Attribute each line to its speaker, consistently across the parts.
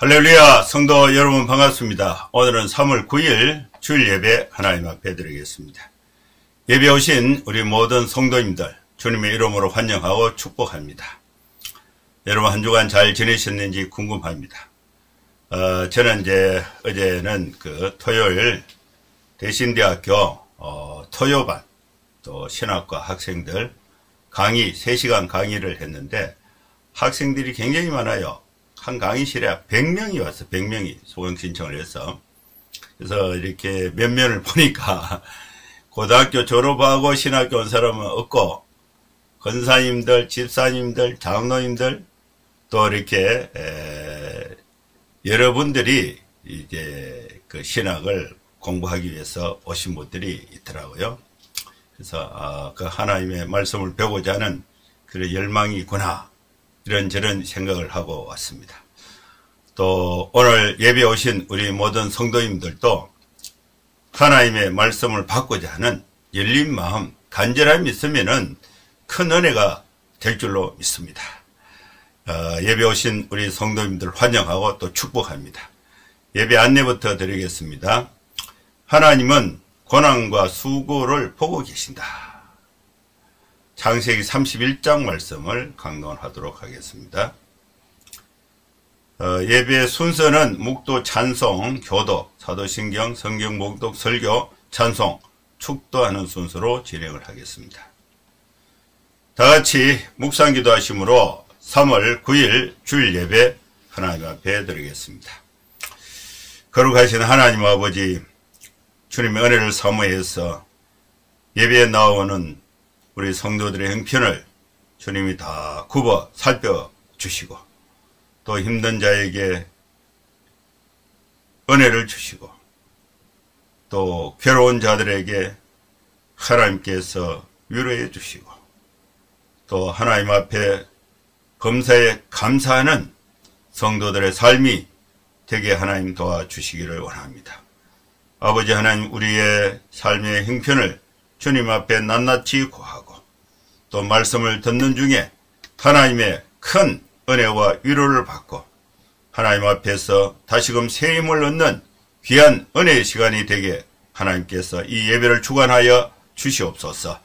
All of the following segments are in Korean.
Speaker 1: 할렐루야, 성도 여러분 반갑습니다. 오늘은 3월 9일 주일 예배 하나님 앞에 드리겠습니다. 예배 오신 우리 모든 성도님들 주님의 이름으로 환영하고 축복합니다. 여러분 한 주간 잘 지내셨는지 궁금합니다. 저는 어제는 토요일 대신대학교 토요반 또 신학과 학생들 강의 3시간 강의를 했는데 학생들이 굉장히 많아요. 한 강의실에 100명이 왔어. 100명이 소강 신청을 해서. 그래서 이렇게 몇 면을 보니까 고등학교 졸업하고 신학교 온 사람은 없고 권사님들, 집사님들, 장로님들 또 이렇게 여러분들이 이제 그 신학을 공부하기 위해서 오신 분들이 있더라고요. 그래서 그 하나님의 말씀을 배우고자 하는 그런 열망이구나. 이런저런 생각을 하고 왔습니다. 또 오늘 예배 오신 우리 모든 성도님들도 하나님의 말씀을 받고자 하는 열린 마음, 간절함이 있으면은 큰 은혜가 될 줄로 믿습니다. 예배 오신 우리 성도님들 환영하고 또 축복합니다. 예배 안내부터 드리겠습니다. 하나님은 고난과 수고를 보고 계신다. 창세기 31장 말씀을 강론하도록 하겠습니다. 예배 순서는 묵도, 찬송, 교독, 사도신경, 성경 목독, 설교, 찬송, 축도하는 순서로 진행을 하겠습니다. 다같이 묵상기도 하심으로 3월 9일 주일 예배 하나님 앞에 드리겠습니다. 거룩하신 하나님 아버지, 주님의 은혜를 사모해서 예배에 나오는 우리 성도들의 형편을 주님이 다 굽어 살펴주시고 또 힘든 자에게 은혜를 주시고 또 괴로운 자들에게 하나님께서 위로해 주시고 또 하나님 앞에 범사에 감사하는 성도들의 삶이 되게 하나님 도와주시기를 원합니다. 아버지 하나님, 우리의 삶의 형편을 주님 앞에 낱낱이 구하고 또 말씀을 듣는 중에 하나님의 큰 은혜와 위로를 받고 하나님 앞에서 다시금 새 힘을 얻는 귀한 은혜의 시간이 되게 하나님께서 이 예배를 주관하여 주시옵소서.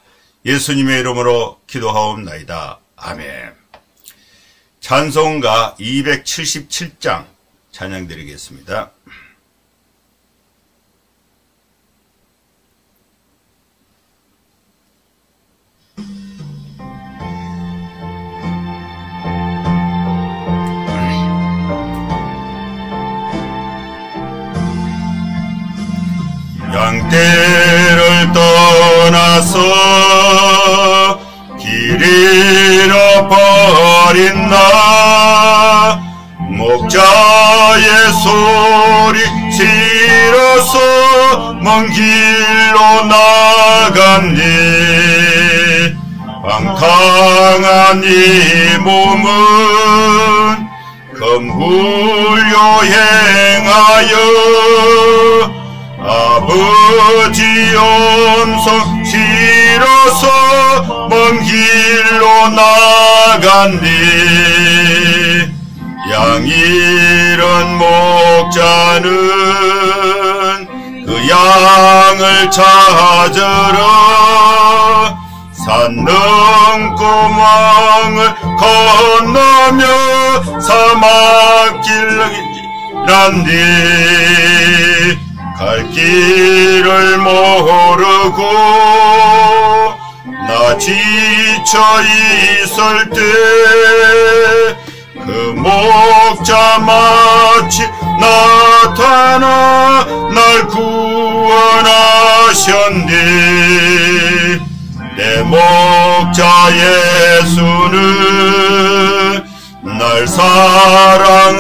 Speaker 1: 예수님의 이름으로 기도하옵나이다. 아멘. 찬송가 277장 찬양 드리겠습니다. 양떼를 떠나서 길 잃어버린 나 목자의 소리 싫어서 먼 길로 나갔니 방탕한 이 몸은 금굴로 행하여 아버지 음성 싫어서 먼 길로 나갔니 양 잃은 목자는 그 양을 찾으러 산 넘고 망을 건너며 사막길을 갔니 갈 길을 모르고 나 지쳐 있을 때 그 목자 마치 나타나 날 구원하셨네 내 목자 예수는 날 사랑하셔서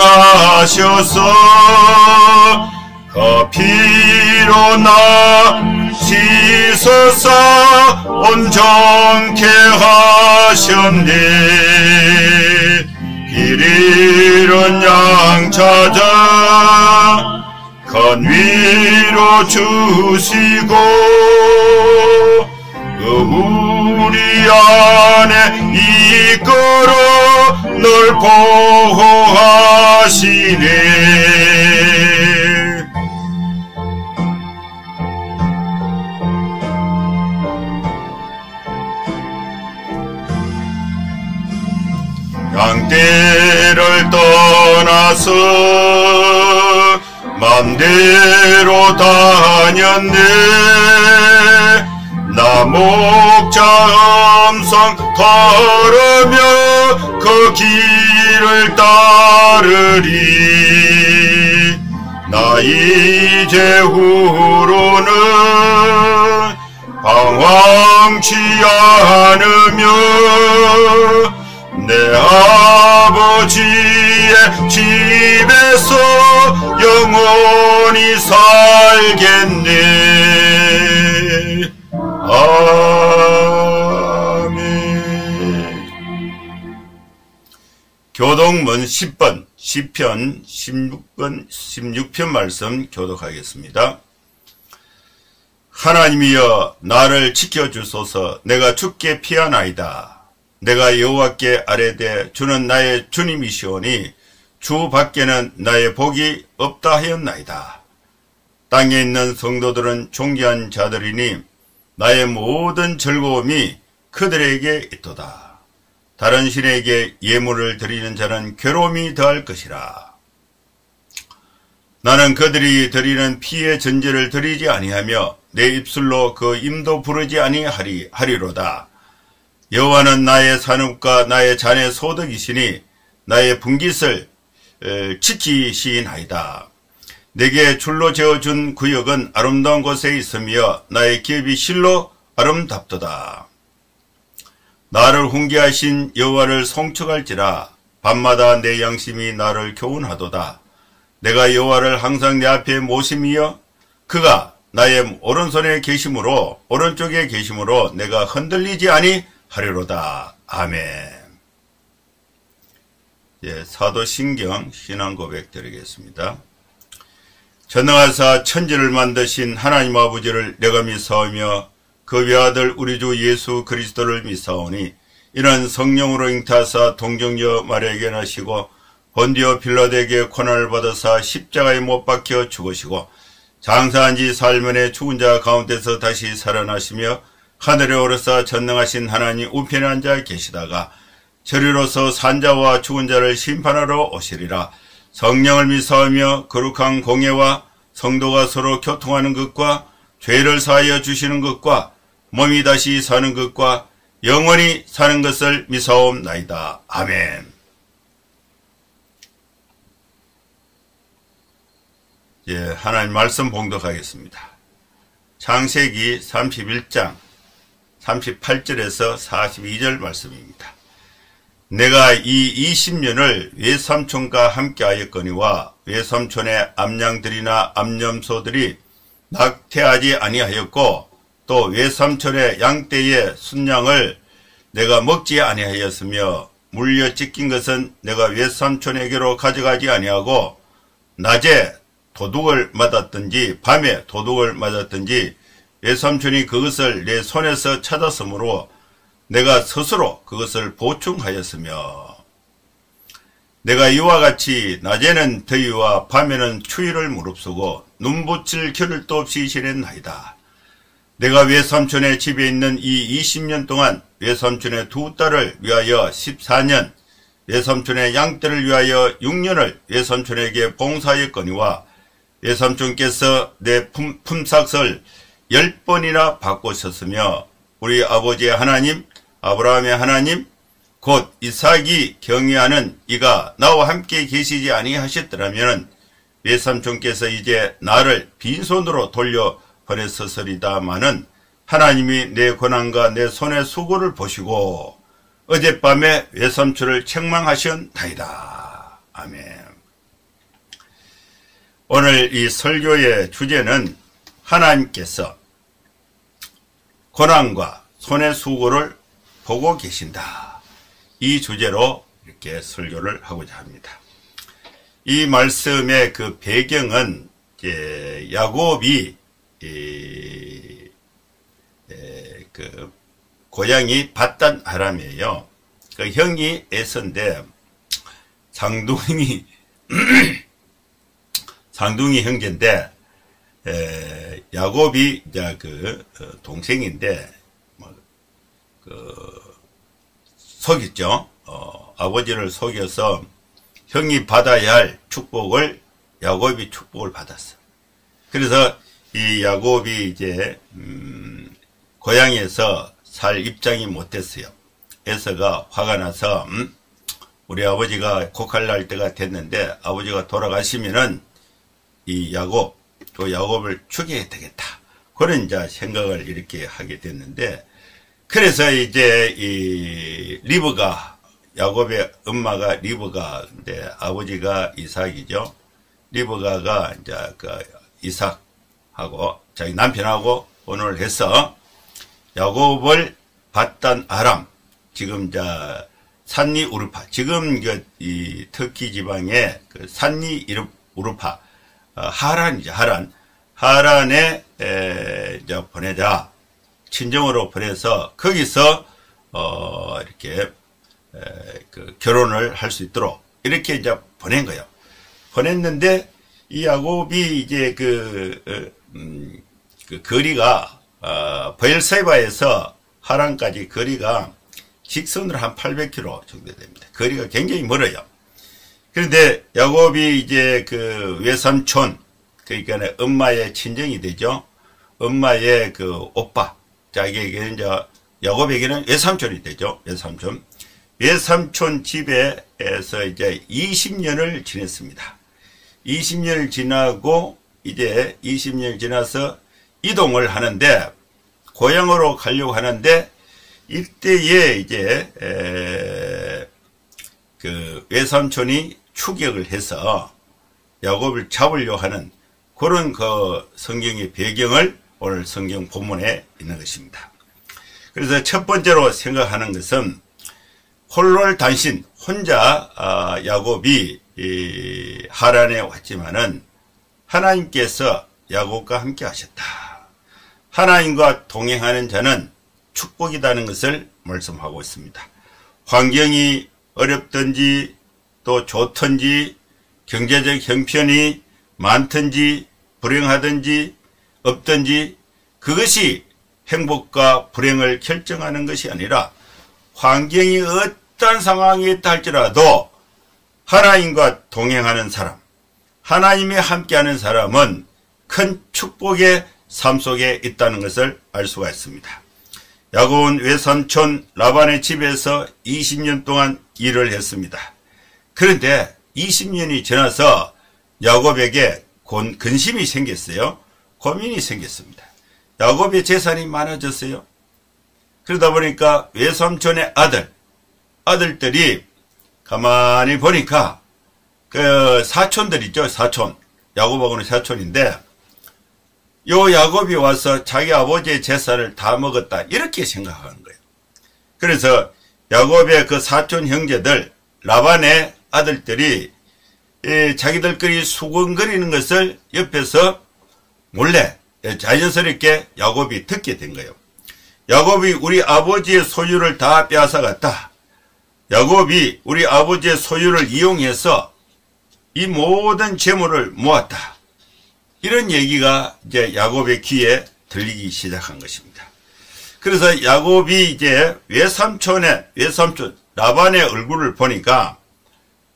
Speaker 1: 그 피로 나 씻어서 온전케 하셨네 길 잃은 양 찾아 큰 위로 주시고 우리 안에 이끌어 널 보호하시네 양떼를 떠나서 맘대로 다녔네. 나 목자 음성 들으며 그 길을 따르리. 나 이제 후로는 방황치 않으며 내 아버지의 집에서 영원히 살겠네. 아멘. 교독문 10번 시편 16편 말씀 교독하겠습니다. 하나님이여 나를 지켜주소서. 내가 주께 피하나이다. 내가 여호와께 아뢰되 주는 나의 주님이시오니 주 밖에는 나의 복이 없다 하였나이다. 땅에 있는 성도들은 존귀한 자들이니 나의 모든 즐거움이 그들에게 있도다. 다른 신에게 예물을 드리는 자는 괴로움이 더할 것이라. 나는 그들이 드리는 피의 전제를 드리지 아니하며 내 입술로 그 임도 부르지 아니하리로다. 여호와는 나의 산업과 나의 잔의 소득이시니 나의 분깃을 지키시나이다. 내게 줄로 재어준 구역은 아름다운 곳에 있으며 나의 기업이 실로 아름답도다. 나를 훈계하신 여호와를 송축할지라. 밤마다 내 양심이 나를 교훈하도다. 내가 여호와를 항상 내 앞에 모심이여 그가 나의 오른쪽에 계심으로 내가 흔들리지 아니하리로다. 아멘. 사도신경 신앙고백 드리겠습니다. 전능하사 천지를 만드신 하나님 아버지를 내가 믿사오며 그 외아들 우리 주 예수 그리스도를 믿사오니 이는 성령으로 잉타하사 동정녀 마리아에게 나시고 본디오 빌라도에게 고난을 받으사 십자가에 못 박혀 죽으시고 장사한 지 사흘만에 죽은 자 가운데서 다시 살아나시며 하늘에 오르사 전능하신 하나님 우편에 앉아 계시다가 저리로서 산자와 죽은 자를 심판하러 오시리라. 성령을 믿사오며 거룩한 공예와 성도가 서로 교통하는 것과 죄를 사하여 주시는 것과 몸이 다시 사는 것과 영원히 사는 것을 믿사옵나이다. 아멘. 하나님 말씀 봉독하겠습니다. 창세기 31장 38절에서 42절 말씀입니다. 내가 이 20년을 외삼촌과 함께 하였거니와 외삼촌의 암양들이나 암염소들이 낙태하지 아니하였고 또 외삼촌의 양떼의 순양을 내가 먹지 아니하였으며 물려 찢긴 것은 내가 외삼촌에게로 가져가지 아니하고 낮에 도둑을 맞았든지 밤에 도둑을 맞았든지 외삼촌이 그것을 내 손에서 찾았으므로 내가 스스로 그것을 보충하였으며 내가 이와 같이 낮에는 더위와 밤에는 추위를 무릅쓰고 눈붙일 겨를도 없이 지냈나이다. 내가 외삼촌의 집에 있는 이 20년 동안 외삼촌의 두 딸을 위하여 14년, 외삼촌의 양떼를 위하여 6년을 외삼촌에게 봉사하였거니와 외삼촌께서 내 품삯을 10번이나 바꾸셨으며 우리 아버지의 하나님 아브라함의 하나님 곧 이삭이 경외하는 이가 나와 함께 계시지 아니하셨더라면 외삼촌께서 이제 나를 빈손으로 돌려 보냈었으리다마는 하나님이 내 고난과 내 손의 수고를 보시고 어젯밤에 외삼촌을 책망하셨나이다. 아멘. 오늘 이 설교의 주제는 하나님께서 고난과 손의 수고를 보고 계신다. 이 주제로 이렇게 설교를 하고자 합니다. 이 말씀의 그 배경은 야곱이 그 고향이 밧단 아람이에요. 그 형이 에서인데 장동이 상둥이 형제인데, 야곱이 이제 동생인데, 속였죠. 아버지를 속여서 형이 받아야 할 축복을 야곱이 축복을 받았어. 그래서 이 야곱이 이제 고향에서 살 입장이 못됐어요. 에서가 화가 나서 우리 아버지가 곡할 날 때가 됐는데 아버지가 돌아가시면은 이 야곱을 죽여야 되겠다. 그런 이제 생각을 이렇게 하게 됐는데, 그래서 이제 이 리브가, 야곱의 엄마가 리브가, 근데 아버지가 이삭이죠. 리브가가 이제 이삭하고 자기 남편하고 혼을 해서 야곱을 받단 아람, 지금 산리 우르파, 지금 이 터키 지방의 산리 우르파, 하란이죠. 하란에 이제 보내자. 친정으로 보내서 거기서 이렇게 결혼을 할 수 있도록 이렇게 이제 보낸 거예요. 보냈는데 이 야곱이 이제 거리가 베엘세바에서 하란까지 거리가 직선으로 한 800km 정도 됩니다. 거리가 굉장히 멀어요. 그런데 야곱이 이제 외삼촌, 그러니까 엄마의 친정이 되죠. 엄마의 오빠, 자기에게는 이제 야곱에게는 외삼촌이 되죠. 외삼촌 집에서 이제 20년을 지냈습니다. 20년을 지나고 이제 20년을 지나서 이동을 하는데, 고향으로 가려고 하는데, 이때에 이제 외삼촌이 추격을 해서 야곱을 잡으려고 하는 그런 성경의 배경을 오늘 성경 본문에 있는 것입니다. 그래서 첫 번째로 생각하는 것은 홀로 단신, 혼자 야곱이 하란에 왔지만은 하나님께서 야곱과 함께 하셨다. 하나님과 동행하는 자는 축복이라는 것을 말씀하고 있습니다. 환경이 어렵든지 또 좋든지 경제적 형편이 많든지 불행하든지 없든지 그것이 행복과 불행을 결정하는 것이 아니라, 환경이 어떤 상황이 있다 할지라도 하나님과 동행하는 사람, 하나님이 함께하는 사람은 큰 축복의 삶 속에 있다는 것을 알 수가 있습니다. 야곱은 외삼촌 라반의 집에서 20년 동안 일을 했습니다. 그런데 20년이 지나서 야곱에게 근심이 생겼어요. 고민이 생겼습니다. 야곱의 재산이 많아졌어요. 그러다 보니까 외삼촌의 아들들이 가만히 보니까 사촌들 있죠. 사촌. 야곱하고는 사촌인데, 요 야곱이 와서 자기 아버지의 재산을 다 먹었다, 이렇게 생각하는 거예요. 그래서 야곱의 사촌 형제들, 라반의 아들들이 자기들끼리 수군거리는 것을 옆에서 몰래 자연스럽게 야곱이 듣게 된 거예요. 야곱이 우리 아버지의 소유를 다 빼앗아갔다. 야곱이 우리 아버지의 소유를 이용해서 이 모든 재물을 모았다. 이런 얘기가 이제 야곱의 귀에 들리기 시작한 것입니다. 그래서 야곱이 이제 외삼촌 라반의 얼굴을 보니까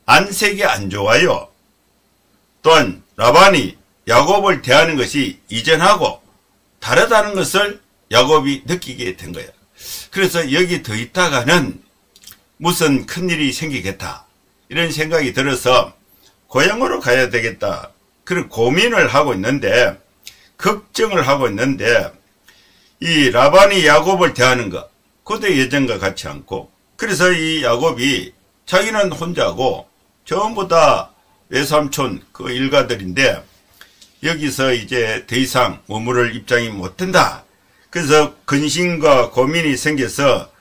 Speaker 1: 안색이 안 좋아요. 또한 라반이 야곱을 대하는 것이 이전하고 다르다는 것을 야곱이 느끼게 된 거예요. 그래서 여기 더 있다가는 무슨 큰일이 생기겠다, 이런 생각이 들어서 고향으로 가야 되겠다, 그런 고민을 하고 있는데, 걱정을 하고 있는데, 이 라반이 야곱을 대하는 것, 그것도 예전과 같지 않고, 그래서 이 야곱이 자기는 혼자고 전부 다 외삼촌 일가들인데 여기서 이제 더 이상 머무를 입장이 못 된다. 그래서 근심과 고민이 생겨서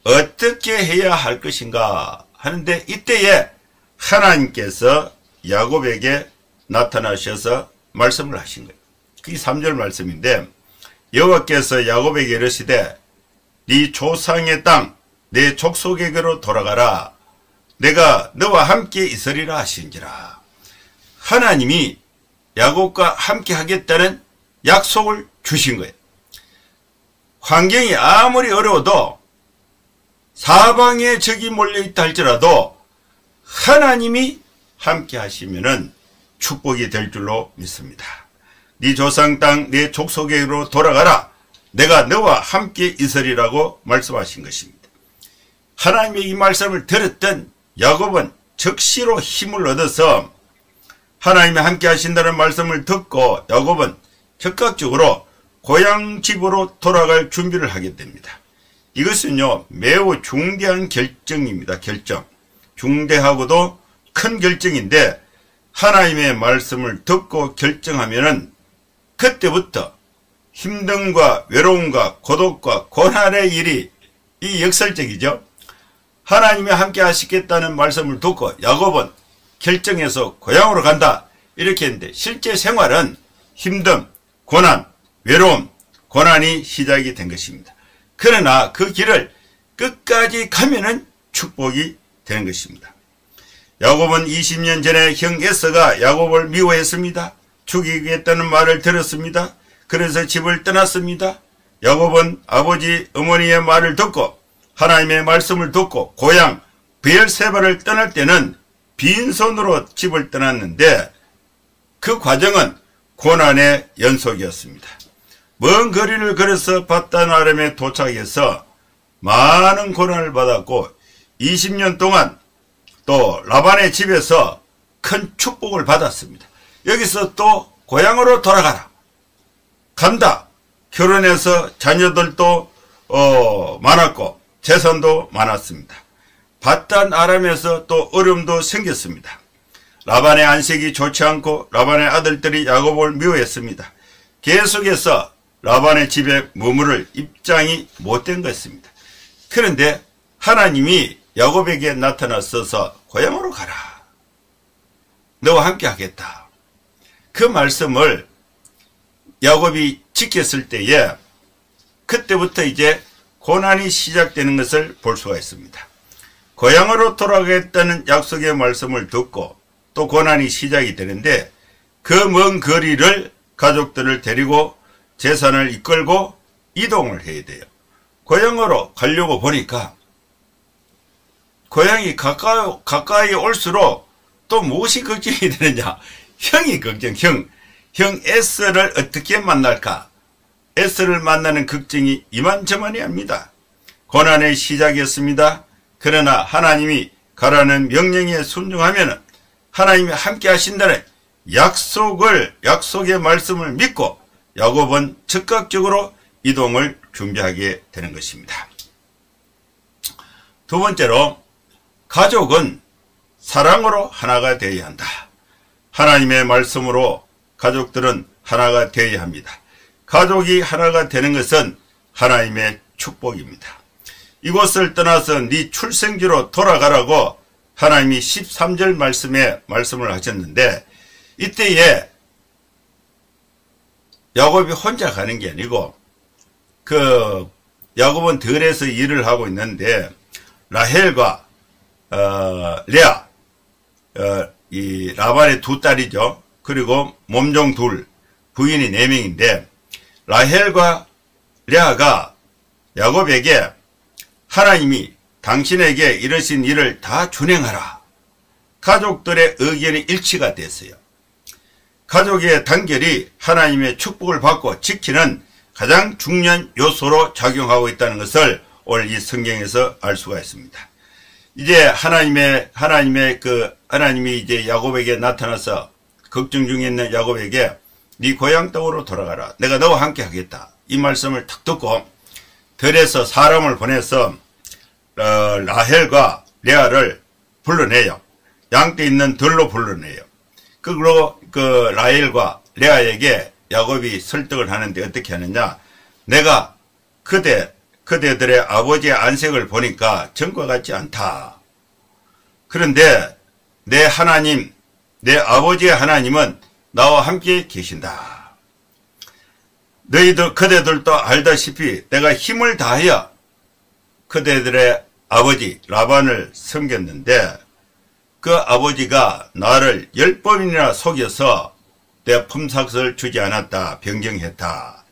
Speaker 1: 어떻게 해야 할 것인가 하는데, 이때에 하나님께서 야곱에게 나타나셔서 말씀을 하신 거예요. 그게 3절 말씀인데, 여호와께서 야곱에게 이르시되 네 조상의 땅 내 족속에게로 돌아가라. 내가 너와 함께 있으리라 하신지라. 하나님이 야곱과 함께 하겠다는 약속을 주신 거예요. 환경이 아무리 어려워도 사방에 적이 몰려있다 할지라도 하나님이 함께 하시면은 축복이 될 줄로 믿습니다. 네 조상 땅 네 족속에게로 돌아가라. 내가 너와 함께 있으리라고 말씀하신 것입니다. 하나님의 이 말씀을 들었던 야곱은 즉시로 힘을 얻어서 하나님이 함께 하신다는 말씀을 듣고 야곱은 즉각적으로 고향 집으로 돌아갈 준비를 하게 됩니다. 이것은요 매우 중대한 결정입니다. 결정. 중대하고도 큰 결정인데 하나님의 말씀을 듣고 결정하면은 그때부터 힘듦과 외로움과 고독과 고난의 일이 이 역설적이죠. 하나님이 함께 하시겠다는 말씀을 듣고 야곱은 결정해서 고향으로 간다 이렇게 했는데 실제 생활은 힘듦, 고난, 외로움, 고난이 시작이 된 것입니다. 그러나 그 길을 끝까지 가면은 축복이 되는 것입니다. 야곱은 20년 전에 형 에서가 야곱을 미워했습니다. 죽이겠다는 말을 들었습니다. 그래서 집을 떠났습니다. 야곱은 아버지 어머니의 말을 듣고 하나님의 말씀을 듣고 고향 브엘세바를 떠날 때는 빈손으로 집을 떠났는데 그 과정은 고난의 연속이었습니다. 먼 거리를 걸어서 바단 아람에 도착해서 많은 고난을 받았고 20년 동안 또 라반의 집에서 큰 축복을 받았습니다. 여기서 또 고향으로 돌아가라. 간다. 결혼해서 자녀들도 많았고 재산도 많았습니다. 바단 아람에서 또 어려움도 생겼습니다. 라반의 안색이 좋지 않고 라반의 아들들이 야곱을 미워했습니다. 계속해서 라반의 집에 머무를 입장이 못된 것입니다. 그런데 하나님이 야곱에게 나타나서서 고향으로 가라. 너와 함께 하겠다. 그 말씀을 야곱이 지켰을 때에 그때부터 이제 고난이 시작되는 것을 볼 수가 있습니다. 고향으로 돌아가겠다는 약속의 말씀을 듣고 또 고난이 시작이 되는데 그 먼 거리를 가족들을 데리고 재산을 이끌고 이동을 해야 돼요. 고향으로 가려고 보니까 고향이 가까이 올수록 또 무엇이 걱정이 되느냐. 형이 걱정. 형 에서를 어떻게 만날까. 에서를 만나는 걱정이 이만저만이 아닙니다. 고난의 시작이었습니다. 그러나 하나님이 가라는 명령에 순종하면 하나님이 함께 하신다는 약속의 말씀을 믿고 야곱은 즉각적으로 이동을 준비하게 되는 것입니다. 두 번째로 가족은 사랑으로 하나가 되어야 한다. 하나님의 말씀으로 가족들은 하나가 되어야 합니다. 가족이 하나가 되는 것은 하나님의 축복입니다. 이곳을 떠나서 네 출생지로 돌아가라고 하나님이 13절 말씀에 말씀을 하셨는데 이때에 야곱이 혼자 가는 게 아니고 야곱은 들에서 일을 하고 있는데 라헬과 레아 이 라반의 두 딸이죠. 그리고 몸종 둘 부인이 4명인데 라헬과 레아가 야곱에게 하나님이 당신에게 이러신 일을 다 준행하라. 가족들의 의견이 일치가 됐어요. 가족의 단결이 하나님의 축복을 받고 지키는 가장 중요한 요소로 작용하고 있다는 것을 오늘 이 성경에서 알 수가 있습니다. 이제 하나님이 이제 야곱에게 나타나서 걱정 중에 있는 야곱에게 네 고향 땅으로 돌아가라. 내가 너와 함께 하겠다. 이 말씀을 탁 듣고 들에서 사람을 보내서 라헬과 레아를 불러내요. 양떼 있는 들로 불러내요. 그리고 라헬과 레아에게 야곱이 설득을 하는데 어떻게 하느냐. 내가 그대들의 아버지의 안색을 보니까 전과 같지 않다. 그런데 내 하나님, 내 아버지의 하나님은 나와 함께 계신다. 그대들도 알다시피 내가 힘을 다하여 그대들의 아버지 라반을 섬겼는데 그 아버지가 나를 10번이나 속여서 내 품삯을 주지 않았다, 변경했다.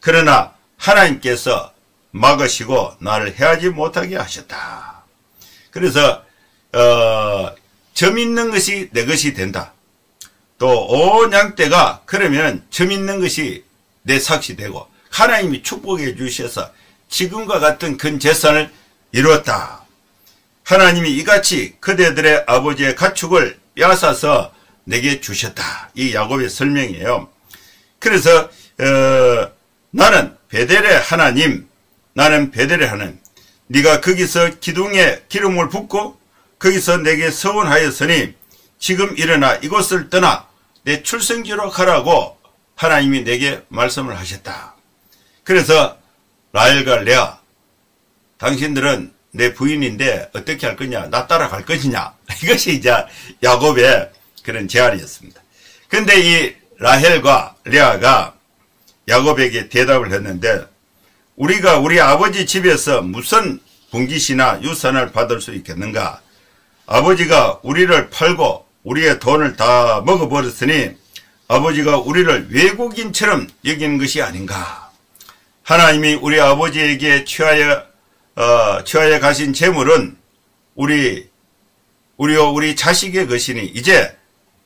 Speaker 1: 그러나 하나님께서 막으시고 나를 해하지 못하게 하셨다. 그래서 점 있는 것이 내 것이 된다. 또 온 양떼가 그러면 점 있는 것이 내 삭시 되고 하나님이 축복해 주셔서 지금과 같은 큰 재산을 이루었다. 하나님이 이같이 그대들의 아버지의 가축을 빼앗아서 내게 주셨다. 이 야곱의 설명이에요. 그래서 나는 베델의 하나님, 나는 베델의 하나님, 네가 거기서 기둥에 기름을 붓고 거기서 내게 서원하였으니 지금 일어나 이곳을 떠나 내 출생지로 가라고 하나님이 내게 말씀을 하셨다. 그래서 라헬과 레아, 당신들은 내 부인인데 어떻게 할 거냐, 나 따라갈 것이냐, 이것이 이제 야곱의 그런 제안이었습니다. 근데 이 라헬과 레아가 야곱에게 대답을 했는데, 우리가 우리 아버지 집에서 무슨 분깃이나 유산을 받을 수 있겠는가? 아버지가 우리를 팔고 우리의 돈을 다 먹어버렸으니 아버지가 우리를 외국인처럼 여기는 것이 아닌가? 하나님이 우리 아버지에게 취하여 가신 재물은 우리 자식의 것이니 이제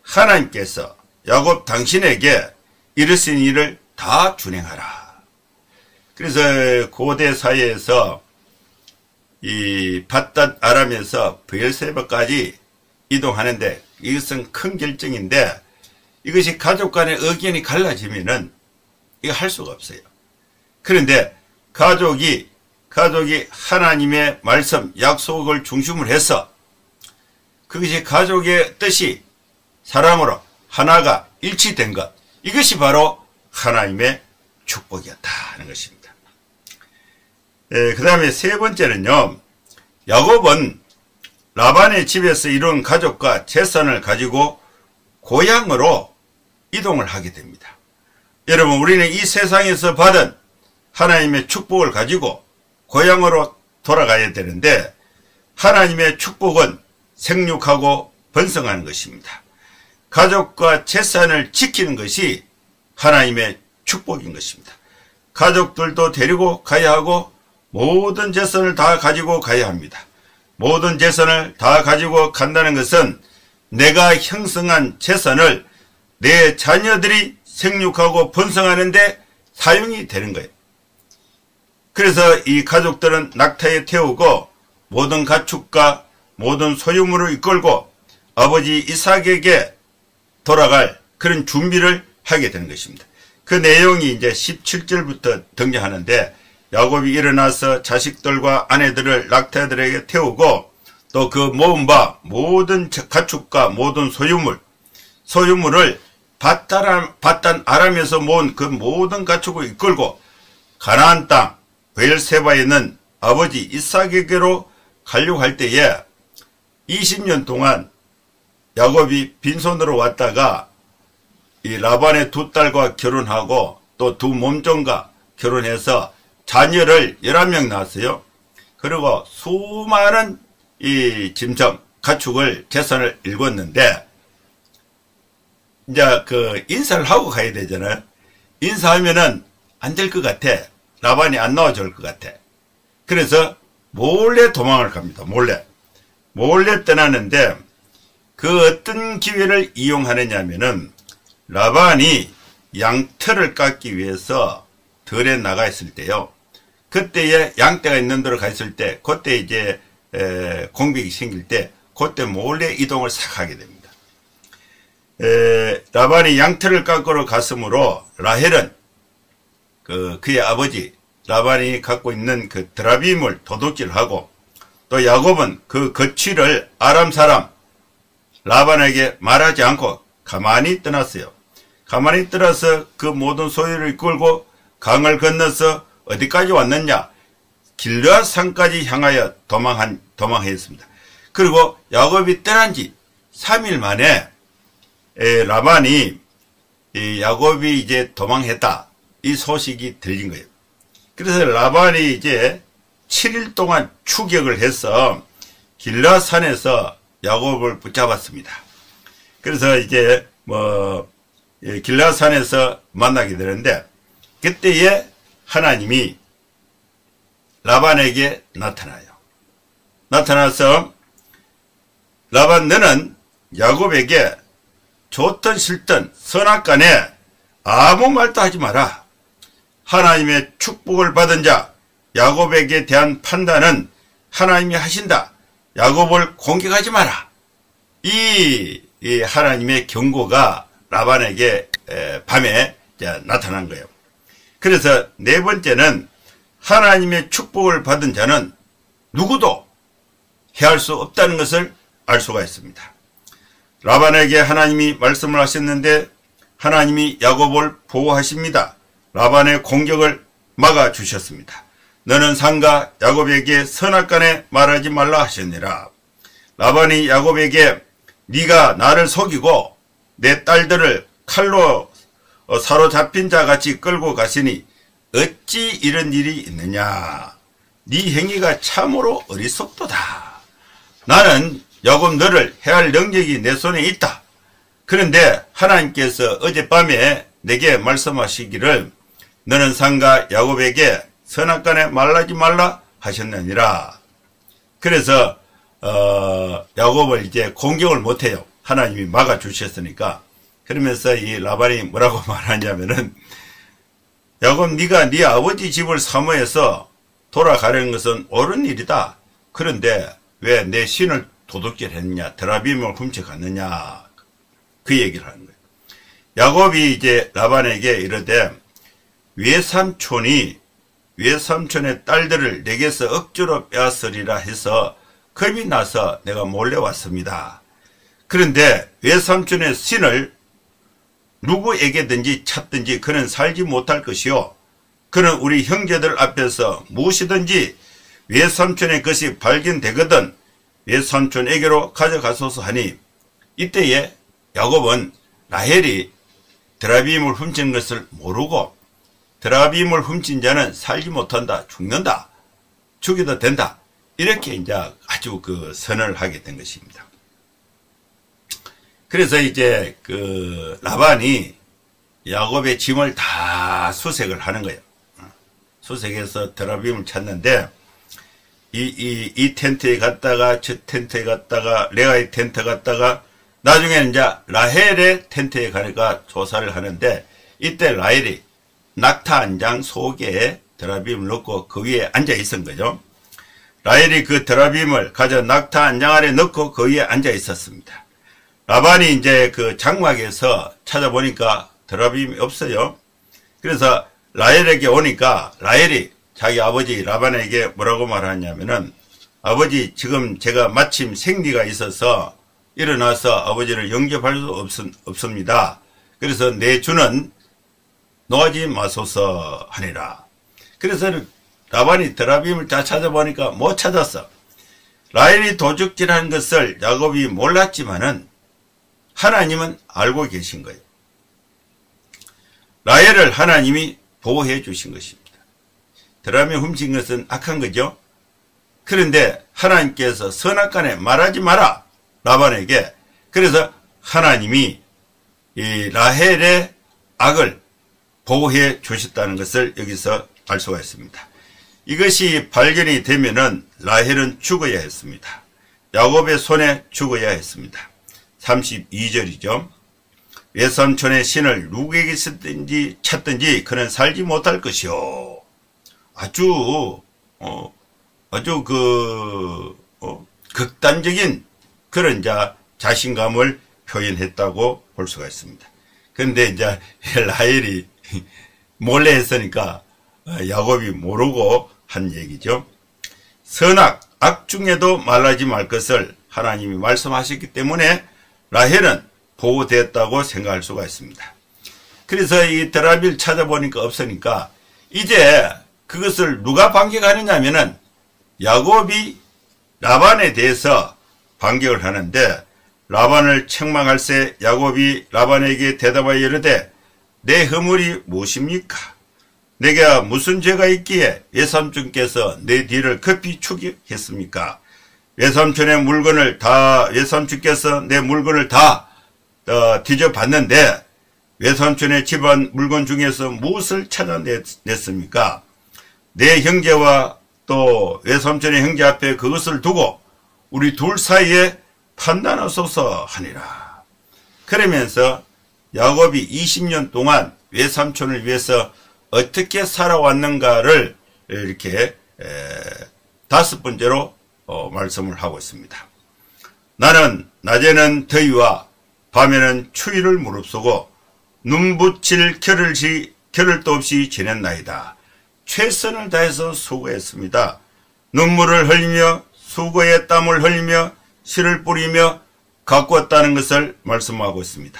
Speaker 1: 하나님께서 야곱 당신에게 이르신 일을 다 준행하라. 그래서 고대 사회에서 이 밧단 아람에서 브엘세바까지 이동하는데 이것은 큰 결정인데, 이것이 가족 간의 의견이 갈라지면은 이거 할 수가 없어요. 그런데 가족이 하나님의 말씀, 약속을 중심으로 해서 그것이 가족의 뜻이 사랑으로 하나가 일치된 것, 이것이 바로 하나님의 축복이었다 하는 것입니다. 그 다음에 세 번째는요, 야곱은 라반의 집에서 이룬 가족과 재산을 가지고 고향으로 이동을 하게 됩니다. 여러분, 우리는 이 세상에서 받은 하나님의 축복을 가지고 고향으로 돌아가야 되는데, 하나님의 축복은 생육하고 번성하는 것입니다. 가족과 재산을 지키는 것이 하나님의 축복인 것입니다. 가족들도 데리고 가야 하고 모든 재산을 다 가지고 가야 합니다. 모든 재산을 다 가지고 간다는 것은 내가 형성한 재산을 내 자녀들이 생육하고 번성하는데 사용이 되는 거예요. 그래서 이 가족들은 낙타에 태우고 모든 가축과 모든 소유물을 이끌고 아버지 이삭에게 돌아갈 그런 준비를 하게 되는 것입니다. 그 내용이 이제 17절부터 등장하는데, 야곱이 일어나서 자식들과 아내들을 낙타들에게 태우고 또 그 모은 바 모든 가축과 모든 소유물을 밧단 아람에서 모은 그 모든 가축을 이끌고 가나안 땅 브엘세바에 있는 아버지 이삭에게로 가려고 할 때에 20년 동안 야곱이 빈손으로 왔다가 이 라반의 두 딸과 결혼하고 또 두 몸종과 결혼해서 자녀를 11명 낳았어요. 그리고 수많은 이 짐승, 가축을, 재산을 일궜는데, 이제 그 인사를 하고 가야 되잖아요. 인사하면은 안 될 것 같아. 라반이 안 나와줄 것 같아. 그래서 몰래 도망을 갑니다. 몰래 떠나는데, 그 어떤 기회를 이용하느냐 하면은, 라반이 양털을 깎기 위해서 들에 나가 있을 때요, 그때에 양떼가 있는 데로 가 있을 때, 그때 이제 공백이 생길 때 그때 몰래 이동을 싹 하게 됩니다. 라반이 양털을 깎으러 갔으므로 라헬은 그의 아버지 라반이 갖고 있는 그 드라빔을 도둑질을 하고, 또 야곱은 그 거취를 아람 사람 라반에게 말하지 않고 가만히 떠났어요. 가만히 떠나서 그 모든 소유를 이끌고 강을 건너서 어디까지 왔느냐? 길르앗 산까지 향하여 도망했습니다. 그리고 야곱이 떠난 지 3일 만에 라반이 야곱이 이제 도망했다, 이 소식이 들린 거예요. 그래서 라반이 이제 7일 동안 추격을 해서 길르앗 산에서 야곱을 붙잡았습니다. 그래서 이제 길라산에서 만나게 되는데, 그때에 하나님이 라반에게 나타나요. 나타나서 라반, 너는 야곱에게 좋든 싫든 선악간에 아무 말도 하지 마라. 하나님의 축복을 받은 자 야곱에게 대한 판단은 하나님이 하신다. 야곱을 공격하지 마라. 이 하나님의 경고가 라반에게 밤에 나타난 거예요. 그래서 네 번째는 하나님의 축복을 받은 자는 누구도 해할 수 없다는 것을 알 수가 있습니다. 라반에게 하나님이 말씀을 하셨는데 하나님이 야곱을 보호하십니다. 라반의 공격을 막아주셨습니다. 너는 상가 야곱에게 선악간에 말하지 말라 하셨느니라. 라반이 야곱에게 네가 나를 속이고 내 딸들을 칼로 사로잡힌 자같이 끌고 가시니 어찌 이런 일이 있느냐. 네 행위가 참으로 어리석도다. 나는 야곱 너를 해할 능력이 내 손에 있다. 그런데 하나님께서 어젯밤에 내게 말씀하시기를 너는 상가 야곱에게 선악간에 말하지 말라 하셨느니라. 그래서 야곱을 이제 공격을 못해요. 하나님이 막아주셨으니까. 그러면서 이 라반이 뭐라고 말하냐면은 야곱 네가 네 아버지 집을 사모해서 돌아가려는 것은 옳은 일이다. 그런데 왜 내 신을 도둑질했느냐, 드라빔을 훔쳐갔느냐, 그 얘기를 하는 거예요. 야곱이 이제 라반에게 이르되 외삼촌의 딸들을 내게서 억지로 빼앗으리라 해서 겁이 나서 내가 몰래 왔습니다. 그런데 외삼촌의 신을 누구에게든지 찾든지 그는 살지 못할 것이요, 그는 우리 형제들 앞에서 무엇이든지 외삼촌의 것이 발견되거든 외삼촌에게로 가져가소서 하니, 이때에 야곱은 라헬이 드라빔을 훔친 것을 모르고 드라빔을 훔친 자는 살지 못한다, 죽는다, 죽여도 된다, 이렇게 이제 아주 그 선언을 하게 된 것입니다. 그래서 이제 그 라반이 야곱의 짐을 다 수색을 하는 거예요. 수색해서 드라빔을 찾는데 이 텐트에 갔다가 저 텐트에 갔다가 레아의 텐트 갔다가 나중에는 이제 라헬의 텐트에 가니까 조사를 하는데, 이때 라헬이 낙타 한 장 속에 드라빔을 넣고 그 위에 앉아 있은 거죠. 라헬이 그 드라빔을 가져 낙타 한 장 아래 넣고 그 위에 앉아 있었습니다. 라반이 이제 그 장막에서 찾아보니까 드라빔이 없어요. 그래서 라헬에게 오니까 라헬이 자기 아버지 라반에게 뭐라고 말하냐면은, 아버지 지금 제가 마침 생리가 있어서 일어나서 아버지를 영접할 수 없습니다. 그래서 내 주는 놓아지 마소서 하니라. 그래서 라반이 드라빔을 다 찾아보니까 못 찾았어. 라헬이 도둑질한 것을 야곱이 몰랐지만은 하나님은 알고 계신 거예요. 라헬을 하나님이 보호해 주신 것입니다. 드라빔 훔친 것은 악한 거죠. 그런데 하나님께서 선악간에 말하지 마라, 라반에게. 그래서 하나님이 이 라헬의 악을 보호해 주셨다는 것을 여기서 알 수가 있습니다. 이것이 발견이 되면은 라헬은 죽어야 했습니다. 야곱의 손에 죽어야 했습니다. 32절이죠. 외삼촌의 신을 누구에게 쓰든지 찾든지 그는 살지 못할 것이요. 아주 극단적인 그런 자신감을 표현했다고 볼 수가 있습니다. 그런데 이제 라헬이 몰래 했으니까 야곱이 모르고 한 얘기죠. 선악, 악 중에도 말하지 말 것을 하나님이 말씀하셨기 때문에 라헬은 보호되었다고 생각할 수가 있습니다. 그래서 이 드라빔을 찾아보니까 없으니까 이제 그것을 누가 반격하느냐 하면은 야곱이 라반에 대해서 반격을 하는데, 라반을 책망할세 야곱이 라반에게 대답하여 이르되 내 허물이 무엇입니까? 내가 무슨 죄가 있기에 외삼촌께서 내 뒤를 급히 추격했습니까? 외삼촌의 물건을 다, 외삼촌께서 내 물건을 다 뒤져봤는데 외삼촌의 집안 물건 중에서 무엇을 찾아냈습니까? 내 형제와 또 외삼촌의 형제 앞에 그것을 두고 우리 둘 사이에 판단하소서 하니라. 그러면서 야곱이 20년 동안 외삼촌을 위해서 어떻게 살아왔는가를 이렇게 5번째로 말씀을 하고 있습니다. 나는 낮에는 더위와 밤에는 추위를 무릅쓰고 눈붙일 겨를도 없이 지냈나이다. 최선을 다해서 수고했습니다. 눈물을 흘리며 수고의 땀을 흘리며 씨를 뿌리며 가꾸었다는 것을 말씀하고 있습니다.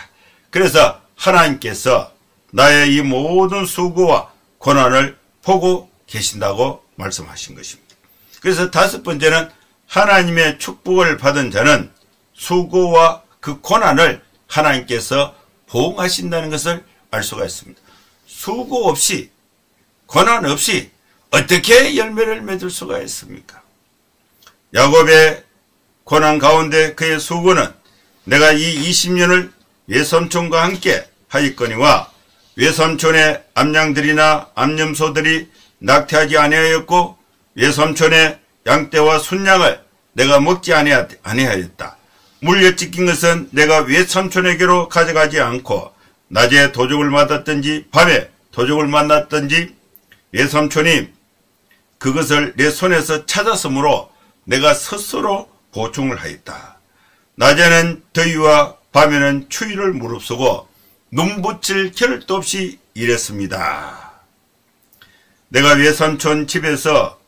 Speaker 1: 그래서 하나님께서 나의 이 모든 수고와 고난을 보고 계신다고 말씀하신 것입니다. 그래서 5번째는 하나님의 축복을 받은 자는 수고와 그 고난을 하나님께서 보응하신다는 것을 알 수가 있습니다. 수고 없이 고난 없이 어떻게 열매를 맺을 수가 있습니까? 야곱의 고난 가운데 그의 수고는 내가 이 20년을 외삼촌과 함께 하였거니와 외삼촌의 암양들이나 암염소들이 낙태하지 아니하였고 외삼촌의 양떼와 순양을 내가 먹지 아니하였다. 물려 찢긴 것은 내가 외삼촌에게로 가져가지 않고 낮에 도둑을 맞았든지 밤에 도둑을 만났든지 외삼촌이 그것을 내 손에서 찾았으므로 내가 스스로 보충을 하였다. 낮에는 더위와 밤에는 추위를 무릅쓰고 눈붙일 겨를도 없이 일했습니다. 내가 외삼촌 집에서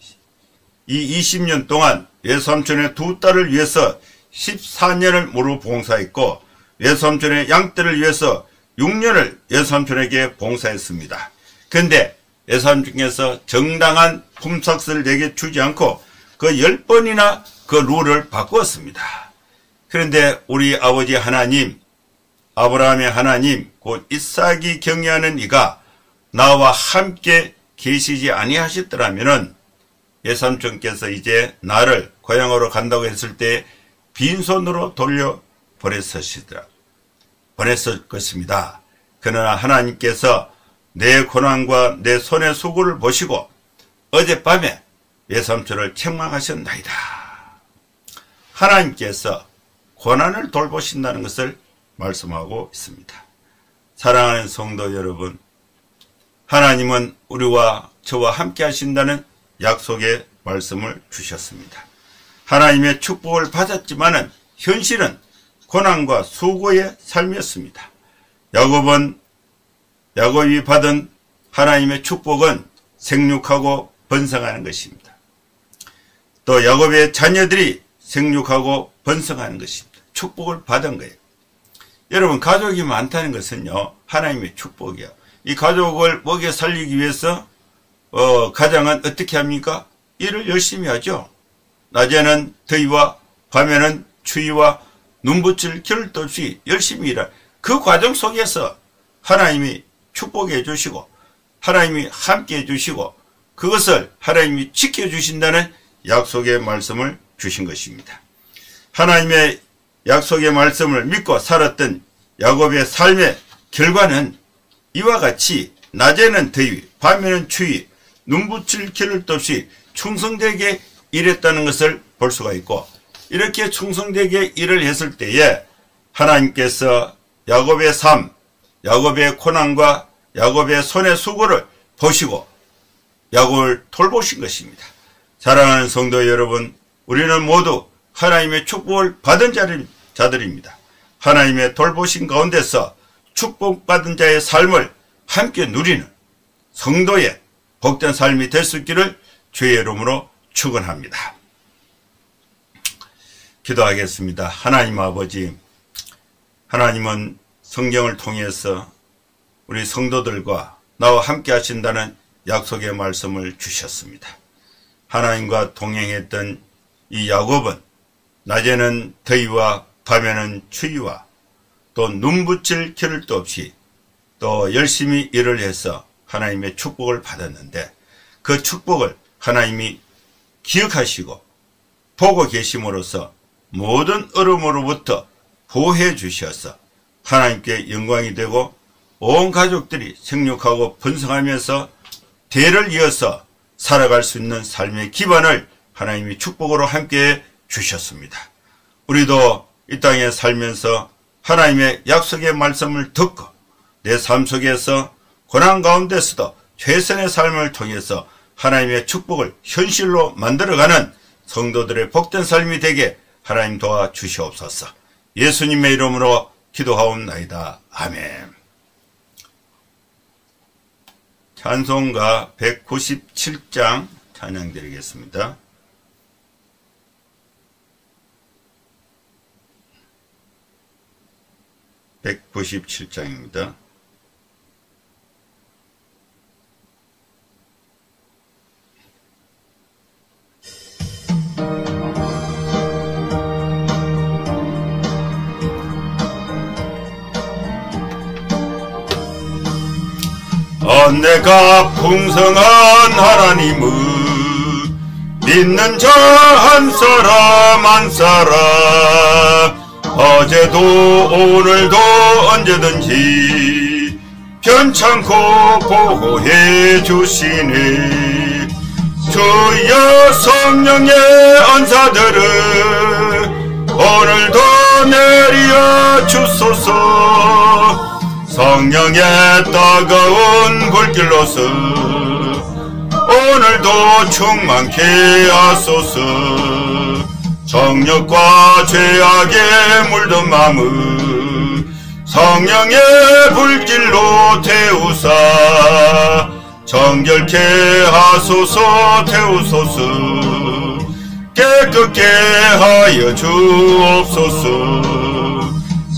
Speaker 1: 이 20년 동안 외삼촌의 두 딸을 위해서 14년을 무료 봉사했고 외삼촌의 양떼를 위해서 6년을 외삼촌에게 봉사했습니다. 그런데 외삼촌께서 정당한 품삯을 내게 주지 않고 그 10번이나 그 룰을 바꾸었습니다. 그런데 우리 아버지 하나님, 아브라함의 하나님, 곧 이삭이 경외하는 이가 나와 함께 계시지 아니하셨더라면은 외삼촌께서 이제 나를 고향으로 간다고 했을 때 빈손으로 돌려 보냈을 것입니다. 그러나 하나님께서 내 고난과 내 손의 수고를 보시고 어젯밤에 외삼촌을 책망하셨나이다. 하나님께서 고난을 돌보신다는 것을 말씀하고 있습니다. 사랑하는 성도 여러분, 하나님은 우리와 저와 함께 하신다는 약속의 말씀을 주셨습니다. 하나님의 축복을 받았지만은 현실은 고난과 수고의 삶이었습니다. 야곱이 받은 하나님의 축복은 생육하고 번성하는 것입니다. 또 야곱의 자녀들이 생육하고 번성하는 것입니다. 축복을 받은 거예요. 여러분, 가족이 많다는 것은요, 하나님의 축복이에요. 이 가족을 먹여 살리기 위해서 가장은 어떻게 합니까? 일을 열심히 하죠. 낮에는 더위와 밤에는 추위와 눈붙일 겨를도 없이 열심히 일할 그 과정 속에서 하나님이 축복해 주시고 하나님이 함께 해 주시고 그것을 하나님이 지켜주신다는 약속의 말씀을 주신 것입니다. 하나님의 약속의 말씀을 믿고 살았던 야곱의 삶의 결과는 이와 같이 낮에는 더위, 밤에는 추위, 눈붙일 겨를도 없이 충성되게 일했다는 것을 볼 수가 있고, 이렇게 충성되게 일을 했을 때에 하나님께서 야곱의 삶, 야곱의 고난과 야곱의 손의 수고를 보시고 야곱을 돌보신 것입니다. 사랑하는 성도 여러분, 우리는 모두 하나님의 축복을 받은 자들입니다. 하나님의 돌보신 가운데서 축복받은 자의 삶을 함께 누리는 성도의 복된 삶이 될 수 있기를 주의 이름으로 축원합니다. 기도하겠습니다. 하나님 아버지, 하나님은 성경을 통해서 우리 성도들과 나와 함께 하신다는 약속의 말씀을 주셨습니다. 하나님과 동행했던 이 야곱은 낮에는 더위와 밤에는 추위와 또 눈붙일 겨를도 없이 또 열심히 일을 해서 하나님의 축복을 받았는데 그 축복을 하나님이 기억하시고 보고 계심으로써 모든 어려움으로부터 보호해 주셔서 하나님께 영광이 되고 온 가족들이 생육하고 번성하면서 대를 이어서 살아갈 수 있는 삶의 기반을 하나님이 축복으로 함께 주셨습니다. 우리도 이 땅에 살면서 하나님의 약속의 말씀을 듣고 내 삶 속에서 고난 가운데서도 최선의 삶을 통해서 하나님의 축복을 현실로 만들어가는 성도들의 복된 삶이 되게 하나님 도와주시옵소서. 예수님의 이름으로 기도하옵나이다. 아멘. 찬송가 197장 찬양 드리겠습니다. (197장입니다) 은혜가 풍성한 하나님을 믿는 자 한 사람 한 사람 어제도 오늘도 언제든지 편찮고 보호해 주시네. 주여 성령의 은사들을 오늘도 내려 주소서. 성령의 따가운 불길로서 오늘도 충만케 하소서. 정욕과 죄악에 물든 마음을 성령의 불길로 태우사 정결케 하소서. 태우소서. 깨끗게 하여 주옵소서.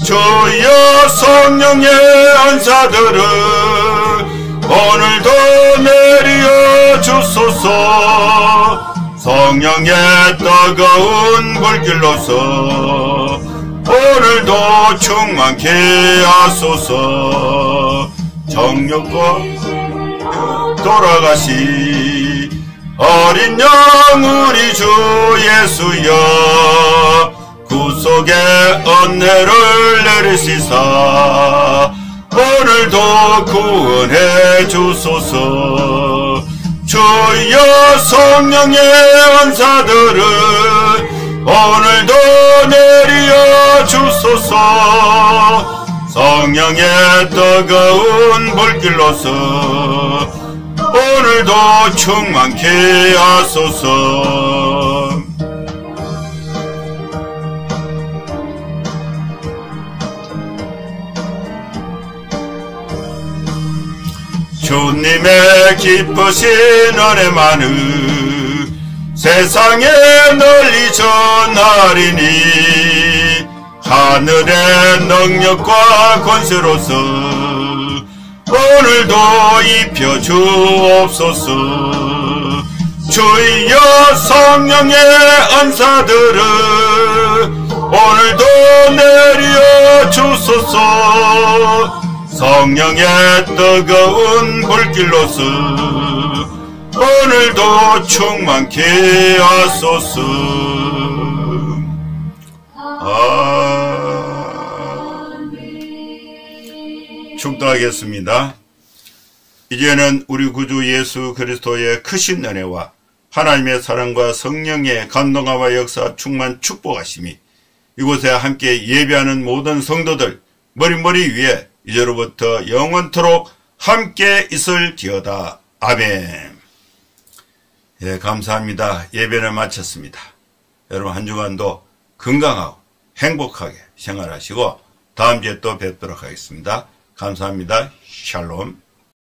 Speaker 1: 주여 성령의 은사들을 오늘도 내려 주소서. 성령의 따가운 불길로서 오늘도 충만케 하소서. 정욕과 돌아가시 어린 양 우리 주 예수여 구속의 은혜를 내리시사 오늘도 구원해 주소서. 주여 성령의 은사들을 오늘도 내려 주소서. 성령의 따가운 불길로서 오늘도 충만케 하소서. 주님의 기쁘신 은혜만을 세상에 널리 전하리니 하늘의 능력과 권세로서 오늘도 입혀 주옵소서. 주여 성령의 은사들을 오늘도 내려 주소서. 성령의 뜨거운 불길로서 오늘도 충만케 하소서. 축도하겠습니다. 이제는 우리 구주 예수 그리스도의 크신 은혜와 하나님의 사랑과 성령의 감동하와 역사 충만 축복하심이 이곳에 함께 예배하는 모든 성도들 머리 위에 이제로부터 영원토록 함께 있을지어다. 아멘. 예, 감사합니다. 예배를 마쳤습니다. 여러분 한 주간도 건강하고 행복하게 생활하시고 다음 주에 또 뵙도록 하겠습니다. 감사합니다. 샬롬.